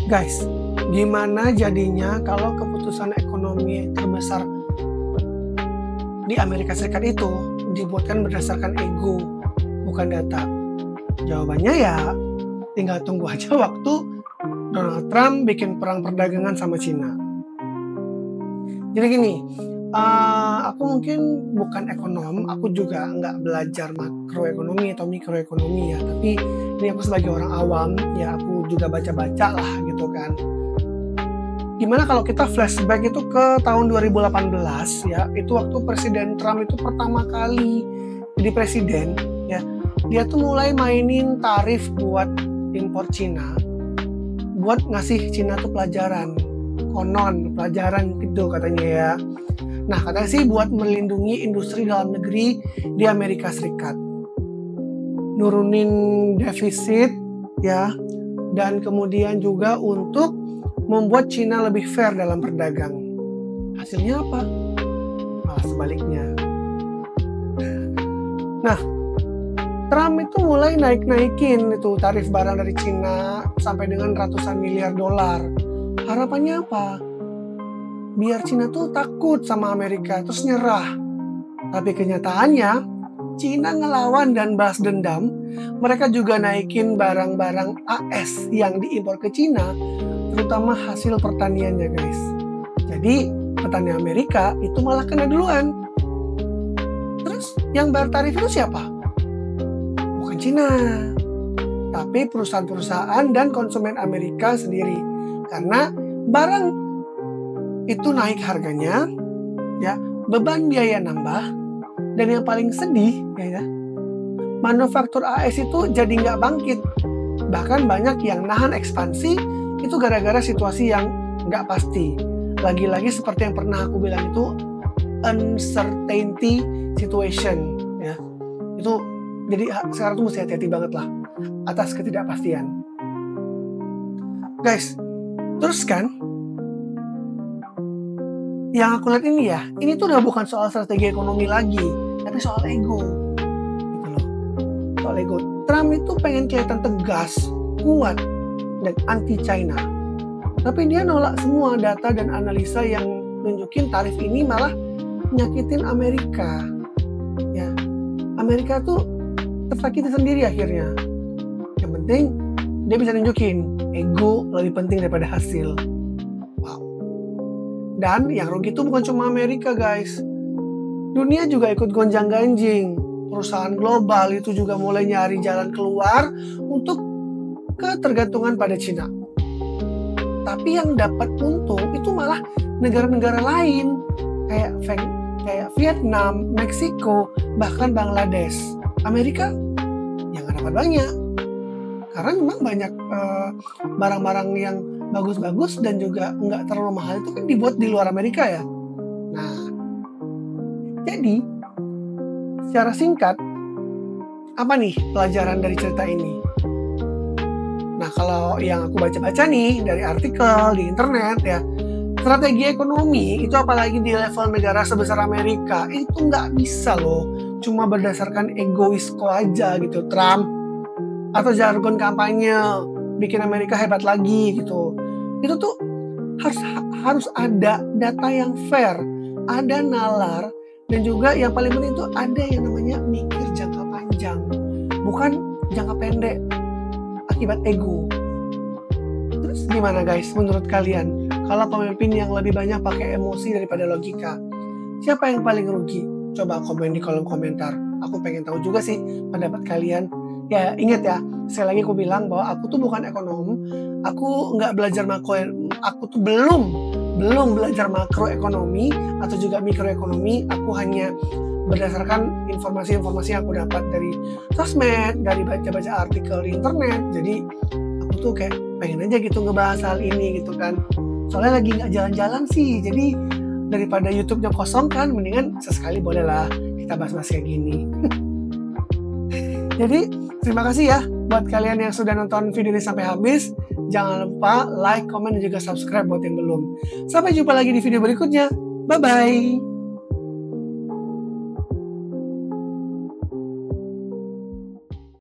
Guys, gimana jadinya kalau keputusan ekonomi terbesar di Amerika Serikat itu dibuatkan berdasarkan ego, bukan data? Jawabannya ya tinggal tunggu aja waktu Donald Trump bikin perang perdagangan sama Cina. Jadi gini, aku mungkin bukan ekonom, aku juga nggak belajar makroekonomi atau mikroekonomi ya, tapi ini aku sebagai orang awam, ya aku juga baca-baca lah gitu kan. Gimana kalau kita flashback itu ke tahun 2018 ya, itu waktu Presiden Trump itu pertama kali jadi presiden ya, dia tuh mulai mainin tarif buat impor Cina, buat ngasih Cina tuh pelajaran, konon pelajaran gitu katanya ya. Nah katanya sih buat melindungi industri dalam negeri di Amerika Serikat, nurunin defisit ya, dan kemudian juga untuk membuat Cina lebih fair dalam berdagang. Hasilnya apa? Malah sebaliknya. Nah, Trump itu mulai naikin itu tarif barang dari Cina sampai dengan ratusan miliar dolar. Harapannya apa? Biar Cina tuh takut sama Amerika terus nyerah. Tapi kenyataannya Cina ngelawan dan balas dendam. Mereka juga naikin barang-barang AS yang diimpor ke Cina, terutama hasil pertaniannya guys. Jadi petani Amerika itu malah kena duluan. Terus yang bayar tarif itu siapa? Bukan Cina, tapi perusahaan-perusahaan dan konsumen Amerika sendiri. Karena barang itu naik harganya, ya, beban biaya nambah, dan yang paling sedih ya, manufaktur AS itu jadi nggak bangkit. Bahkan banyak yang nahan ekspansi itu gara-gara situasi yang nggak pasti. Lagi-lagi seperti yang pernah aku bilang itu uncertainty situation ya. Itu jadi sekarang tuh mesti hati-hati banget lah atas ketidakpastian. Guys, terus kan yang aku lihat ini ya, ini tuh udah bukan soal strategi ekonomi lagi, tapi soal ego gitu loh. Soal ego. Trump itu pengen kelihatan tegas, kuat, dan anti China, tapi dia nolak semua data dan analisa yang nunjukin tarif ini malah nyakitin Amerika ya. Amerika tuh tersakiti sendiri akhirnya. Yang penting dia bisa nunjukin ego lebih penting daripada hasil. Wow. Dan yang rugi itu bukan cuma Amerika guys, dunia juga ikut gonjang-ganjing. Perusahaan global itu juga mulai nyari jalan keluar untuk ketergantungan pada Cina. Tapi yang dapat untung itu malah negara-negara lain kayak Vietnam, Meksiko, bahkan Bangladesh. Amerika yang nggak dapat banyak karena memang banyak barang-barang yang bagus-bagus dan juga nggak terlalu mahal itu kan dibuat di luar Amerika ya. Nah, jadi secara singkat apa nih pelajaran dari cerita ini? Nah, kalau yang aku baca-baca nih dari artikel di internet ya, strategi ekonomi itu apalagi di level negara sebesar Amerika itu nggak bisa loh cuma berdasarkan egoisko aja gitu, Trump, atau jargon kampanye bikin Amerika hebat lagi gitu. Itu tuh harus ada data yang fair, ada nalar, dan juga yang paling penting itu ada yang namanya mikir jangka panjang, bukan jangka pendek akibat ego. Terus gimana guys menurut kalian kalau pemimpin yang lebih banyak pakai emosi daripada logika? Siapa yang paling rugi? Coba komen di kolom komentar. Aku pengen tahu juga sih pendapat kalian. Ya ingat ya, sekali lagi aku bilang bahwa aku tuh bukan ekonom. Aku nggak belajar aku tuh belum belajar makroekonomi atau juga mikroekonomi. Aku hanya berdasarkan informasi-informasi yang aku dapat dari sosmed, dari baca-baca artikel di internet. Jadi aku tuh kayak pengen aja gitu ngebahas hal ini gitu kan. Soalnya lagi nggak jalan-jalan sih, jadi daripada YouTube-nya kosong kan, mendingan sesekali bolehlah kita bahas-bahas kayak gini. Jadi terima kasih ya buat kalian yang sudah nonton video ini sampai habis. Jangan lupa like, comment, dan juga subscribe buat yang belum. Sampai jumpa lagi di video berikutnya. Bye-bye.